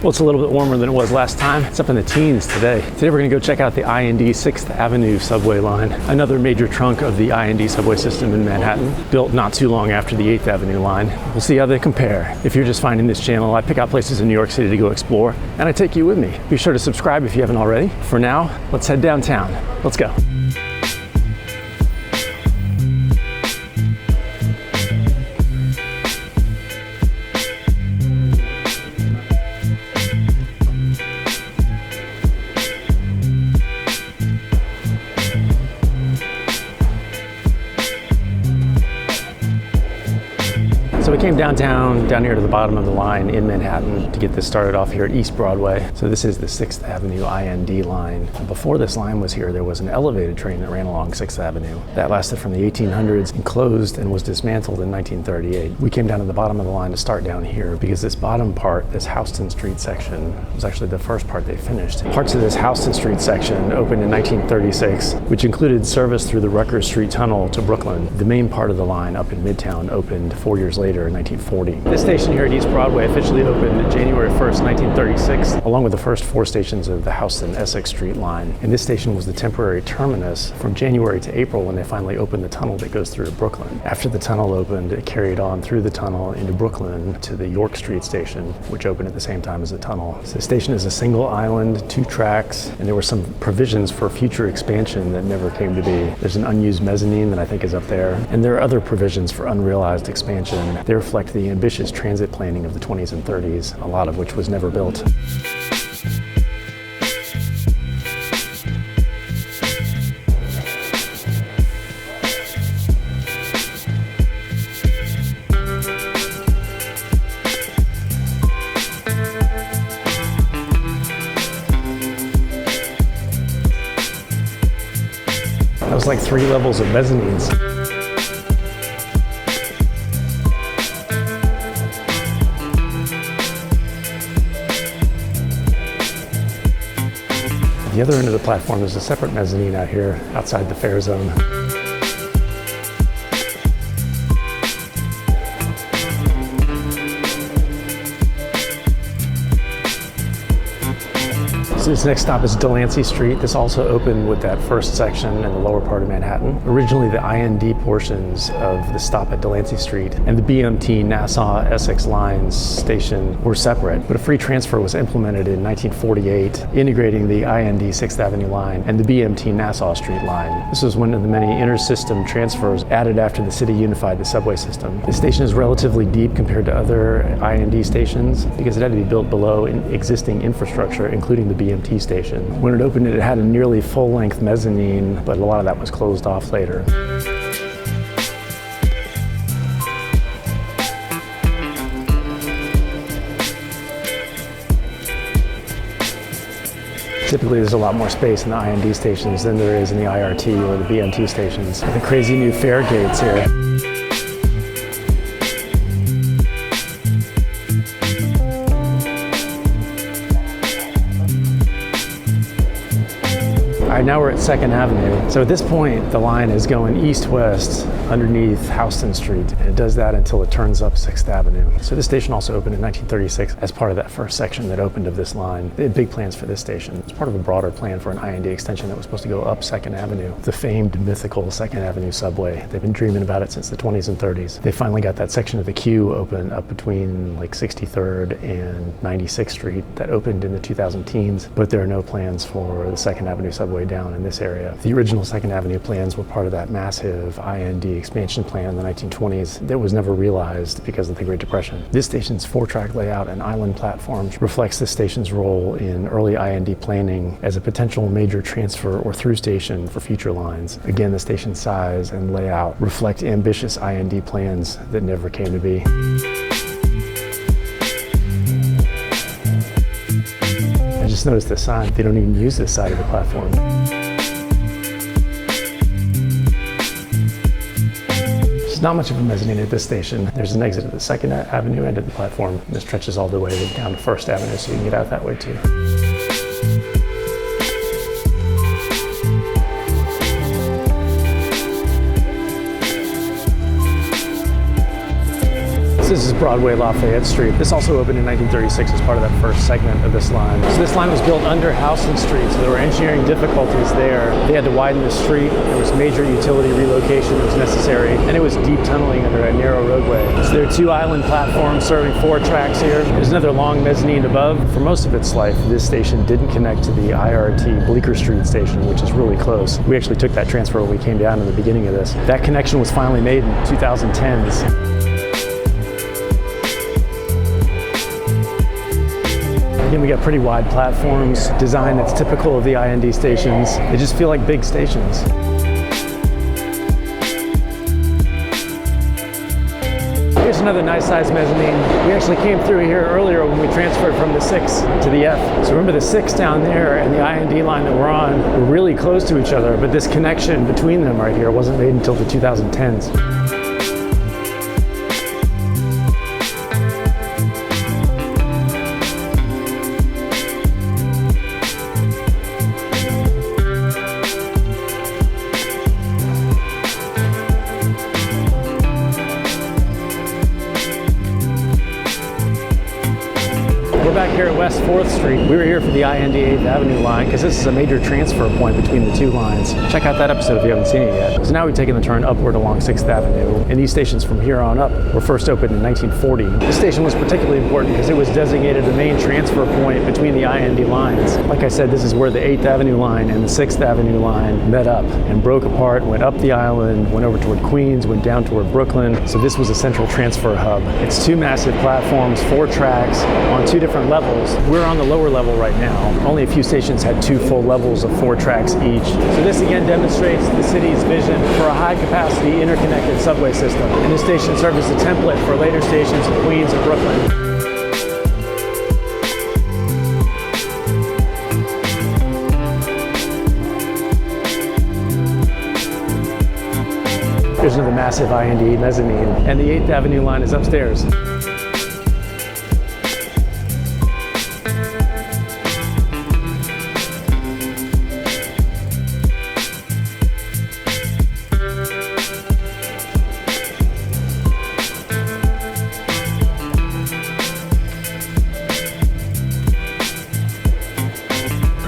Well, it's a little bit warmer than it was last time. It's up in the teens today. Today we're gonna go check out the IND 6th Avenue subway line, another major trunk of the IND subway system in Manhattan, built not too long after the 8th Avenue line. We'll see how they compare. If you're just finding this channel, I pick out places in New York City to go explore, and I take you with me. Be sure to subscribe if you haven't already. For now, let's head downtown. Let's go. So we came downtown, down here to the bottom of the line in Manhattan to get this started off here at East Broadway. So this is the 6th Avenue IND line. Before this line was here, there was an elevated train that ran along 6th Avenue. That lasted from the 1800s and closed and was dismantled in 1938. We came down to the bottom of the line to start down here because this bottom part, this Houston Street section, was actually the first part they finished. Parts of this Houston Street section opened in 1936, which included service through the Rutgers Street Tunnel to Brooklyn. The main part of the line up in Midtown opened 4 years later in 1940. This station here at East Broadway officially opened January 1st, 1936, along with the first 4 stations of the Houston Essex Street line. And this station was the temporary terminus from January to April when they finally opened the tunnel that goes through to Brooklyn. After the tunnel opened, it carried on through the tunnel into Brooklyn to the York Street station, which opened at the same time as the tunnel. So the station is a single island, 2 tracks, and there were some provisions for future expansion that never came to be. There's an unused mezzanine that I think is up there, and there are other provisions for unrealized expansion. They reflect the ambitious transit planning of the 20s and 30s, a lot of which was never built. That was like 3 levels of mezzanines. The other end of the platform is a separate mezzanine out here outside the fare zone. So this next stop is Delancey Street. This also opened with that first section in the lower part of Manhattan. Originally, the IND portions of the stop at Delancey Street and the BMT Nassau Essex Lines station were separate, but a free transfer was implemented in 1948, integrating the IND 6th Avenue line and the BMT Nassau Street line. This was one of the many inter-system transfers added after the city unified the subway system. The station is relatively deep compared to other IND stations because it had to be built below existing infrastructure, including the BMT station. When it opened, it had a nearly full-length mezzanine, but a lot of that was closed off later. Typically, there's a lot more space in the IND stations than there is in the IRT or the BMT stations. The crazy new fare gates here. All right, now we're at 2nd Avenue. So at this point, the line is going east-west underneath Houston Street, and it does that until it turns up 6th Avenue. So this station also opened in 1936 as part of that first section that opened of this line. They had big plans for this station. It's part of a broader plan for an IND extension that was supposed to go up 2nd Avenue, the famed, mythical 2nd Avenue subway. They've been dreaming about it since the 20s and 30s. They finally got that section of the queue open up between like 63rd and 96th Street that opened in the 2010s, but there are no plans for the 2nd Avenue subway down in this area. The original 2nd Avenue plans were part of that massive IND expansion plan in the 1920s that was never realized because of the Great Depression. This station's 4-track layout and island platforms reflects the station's role in early IND planning as a potential major transfer or through station for future lines. Again, the station's size and layout reflect ambitious IND plans that never came to be. I just noticed the sign. They don't even use this side of the platform. There's not much of a mezzanine at this station. There's an exit at the 2nd Avenue end of the platform. This stretches all the way down to 1st Avenue, so you can get out that way too. is This is Broadway-Lafayette St. This also opened in 1936 as part of that first segment of this line. So this line was built under Houston Street, so there were engineering difficulties there. They had to widen the street. There was major utility relocation that was necessary, and it was deep tunneling under a narrow roadway. So there are 2 island platforms serving 4 tracks here. There's another long mezzanine above. For most of its life, this station didn't connect to the IRT Bleecker Street station, which is really close. We actually took that transfer when we came down in the beginning of this. That connection was finally made in 2010s. Again, we got pretty wide platforms, design that's typical of the IND stations. They just feel like big stations. Here's another nice sized mezzanine. We actually came through here earlier when we transferred from the 6th to the F. So remember the 6th down there and the IND line that we're on were really close to each other, but this connection between them right here wasn't made until the 2010s. We're back here at West 4th Street. We were here for the IND 8th Avenue line because this is a major transfer point between the 2 lines. Check out that episode if you haven't seen it yet. So now we've taken the turn upward along 6th Avenue, and these stations from here on up were first opened in 1940. This station was particularly important because it was designated the main transfer point between the IND lines. Like I said, this is where the 8th Avenue line and the 6th Avenue line met up and broke apart, went up the island, went over toward Queens, went down toward Brooklyn. So this was a central transfer hub. It's 2 massive platforms, 4 tracks on 2 different levels. We're on the lower level right now. Only a few stations had 2 full levels of 4 tracks each. So this again demonstrates the city's vision for a high-capacity interconnected subway system. And this station served as a template for later stations in Queens and Brooklyn. There's another massive IND mezzanine, and the 8th Avenue line is upstairs.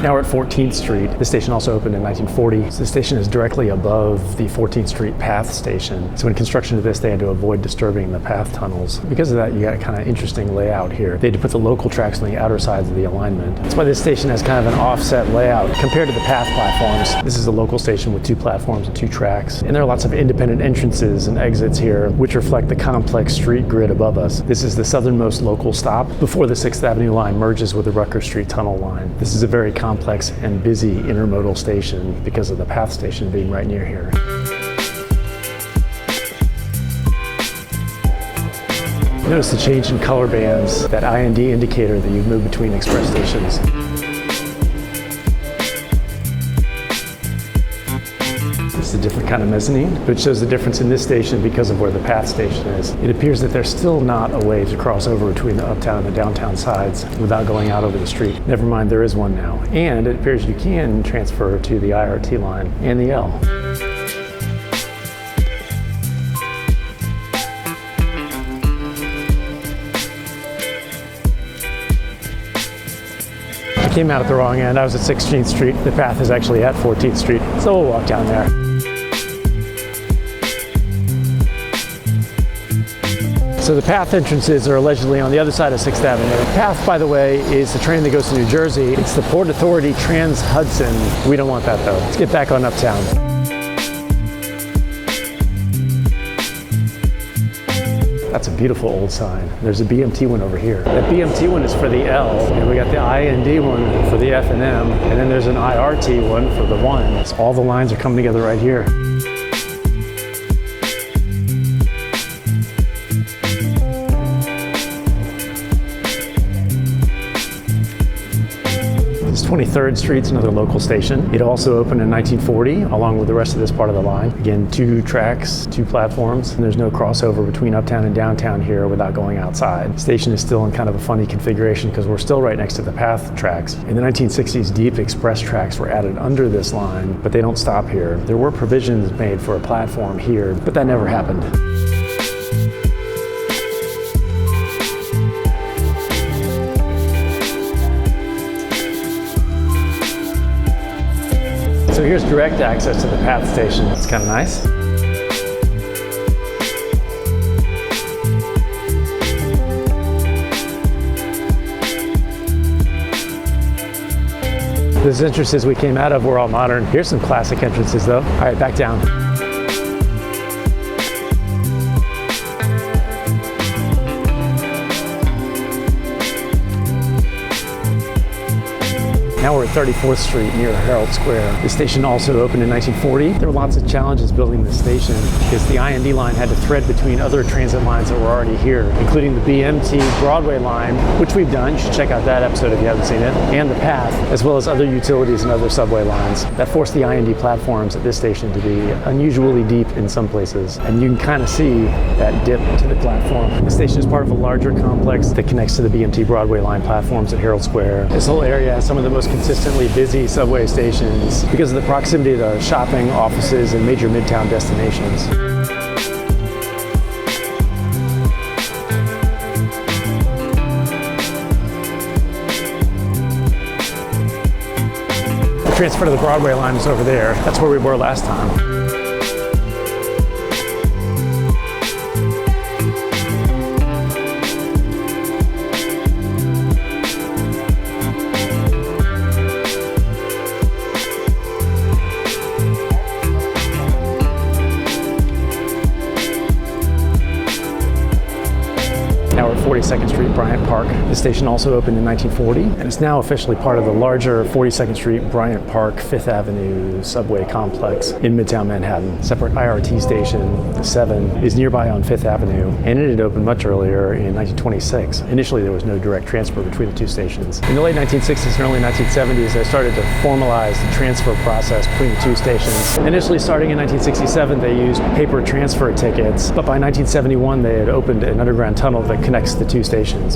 Now we're at 14th Street. This station also opened in 1940. So the station is directly above the 14th Street path station. So in construction of this, they had to avoid disturbing the path tunnels. Because of that, you got a kind of interesting layout here. They had to put the local tracks on the outer sides of the alignment. That's why this station has kind of an offset layout compared to the path platforms. This is a local station with 2 platforms and 2 tracks. And there are lots of independent entrances and exits here, which reflect the complex street grid above us. This is the southernmost local stop before the 6th Avenue line merges with the Rutgers Street tunnel line. This is a very complex and busy intermodal station because of the path station being right near here. Notice the change in color bands, that IND indicator that you've moved between express stations. This is a different kind of mezzanine, but it shows the difference in this station because of where the path station is. It appears that there's still not a way to cross over between the uptown and the downtown sides without going out over the street. Never mind, there is one now. And it appears you can transfer to the IRT line and the L. I came out at the wrong end. I was at 16th Street. The path is actually at 14th Street, so we'll walk down there. So the path entrances are allegedly on the other side of 6th Avenue. The path, by the way, is the train that goes to New Jersey. It's the Port Authority Trans-Hudson. We don't want that though. Let's get back on uptown. That's a beautiful old sign. There's a BMT one over here. That BMT one is for the L, and we got the IND one for the F and M, and then there's an IRT one for the 1. So all the lines are coming together right here. This 23rd Street's another local station. It also opened in 1940, along with the rest of this part of the line. Again, 2 tracks, 2 platforms, and there's no crossover between uptown and downtown here without going outside. The station is still in kind of a funny configuration because we're still right next to the path tracks. In the 1960s, deep express tracks were added under this line, but they don't stop here. There were provisions made for a platform here, but that never happened. So here's direct access to the PATH station. It's kind of nice. Those entrances we came out of were all modern. Here's some classic entrances though. All right, back down. Now we're at 34th Street near Herald Square. The station also opened in 1940. There were lots of challenges building the station because the IND line had to thread between other transit lines that were already here, including the BMT Broadway line, which we've done. You should check out that episode if you haven't seen it, and the PATH, as well as other utilities and other subway lines. That forced the IND platforms at this station to be unusually deep in some places, and you can kind of see that dip to the platform. The station is part of a larger complex that connects to the BMT Broadway line platforms at Herald Square. This whole area has some of the most consistently busy subway stations because of the proximity to shopping, offices, and major midtown destinations. The transfer to the Broadway line is over there. That's where we were last time. Now we're at 42nd Street, Bryant Park. The station also opened in 1940, and it's now officially part of the larger 42nd Street, Bryant Park, 5th Avenue subway complex in Midtown Manhattan. Separate IRT station, the 7, is nearby on 5th Avenue, and it had opened much earlier in 1926. Initially, there was no direct transfer between the two stations. In the late 1960s and early 1970s, they started to formalize the transfer process between the two stations. Initially, starting in 1967, they used paper transfer tickets, but by 1971, they had opened an underground tunnel that connects the two stations.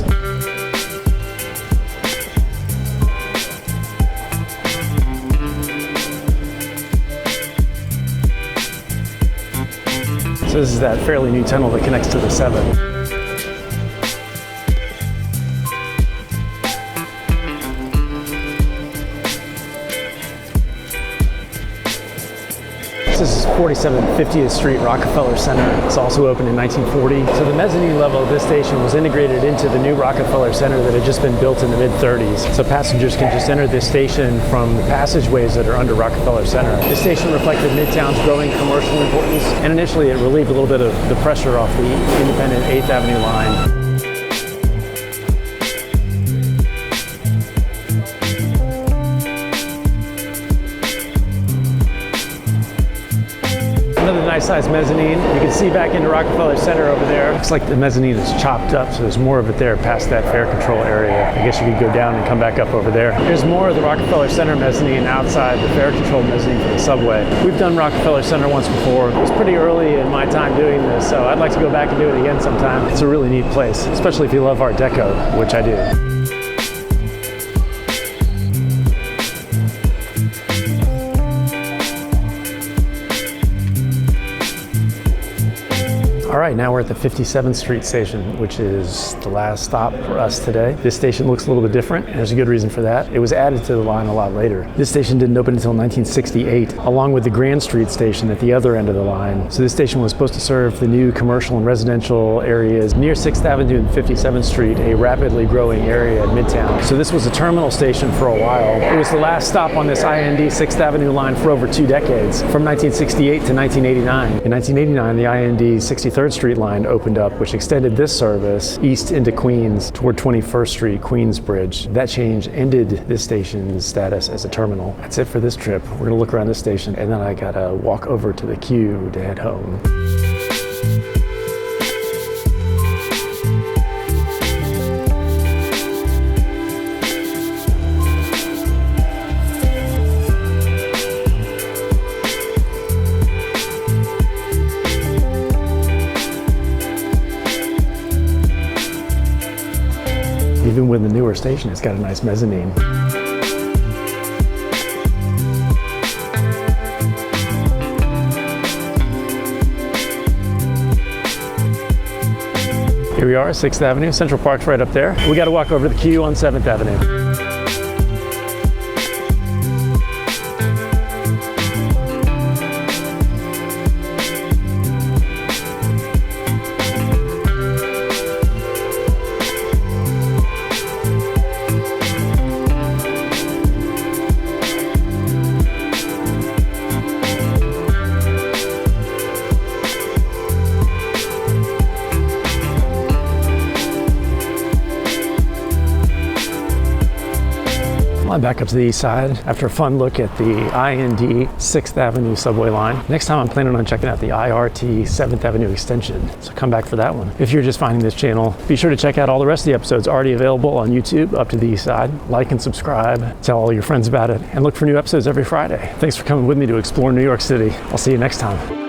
So this is that fairly new tunnel that connects to the 7. This is 4750th Street, Rockefeller Center. It's also opened in 1940. So the mezzanine level of this station was integrated into the new Rockefeller Center that had just been built in the mid-30s. So passengers can just enter this station from the passageways that are under Rockefeller Center. This station reflected Midtown's growing commercial importance, and initially it relieved a little bit of the pressure off the independent 8th Avenue line. Another nice sized mezzanine. You can see back into Rockefeller Center over there. Looks like the mezzanine is chopped up, so there's more of it there past that fare control area. I guess you could go down and come back up over there. There's more of the Rockefeller Center mezzanine outside the fare control mezzanine for the subway. We've done Rockefeller Center once before. It was pretty early in my time doing this, so I'd like to go back and do it again sometime. It's a really neat place, especially if you love Art Deco, which I do. All right, now we're at the 57th Street station, which is the last stop for us today. This station looks a little bit different, and there's a good reason for that. It was added to the line a lot later. This station didn't open until 1968, along with the Grand Street station at the other end of the line. So this station was supposed to serve the new commercial and residential areas near 6th Avenue and 57th Street, a rapidly growing area at Midtown. So this was a terminal station for a while. It was the last stop on this IND 6th Avenue line for over 2 decades, from 1968 to 1989. In 1989, the IND 63rd Street line opened up, which extended this service east into Queens toward 21st Street, Queensbridge. That change ended this station's status as a terminal. That's it for this trip. We're gonna look around this station, and then I gotta walk over to the queue to head home. Even with the newer station, it's got a nice mezzanine. Here we are, 6th Avenue. Central Park's right up there. We got to walk over to the queue on 7th Avenue. I'm back up to the east side after a fun look at the IND 6th Avenue subway line. Next time I'm planning on checking out the IRT 7th Avenue extension, so come back for that one. If you're just finding this channel, be sure to check out all the rest of the episodes already available on YouTube up to the east side. Like and subscribe, tell all your friends about it, and look for new episodes every Friday. Thanks for coming with me to explore New York City. I'll see you next time.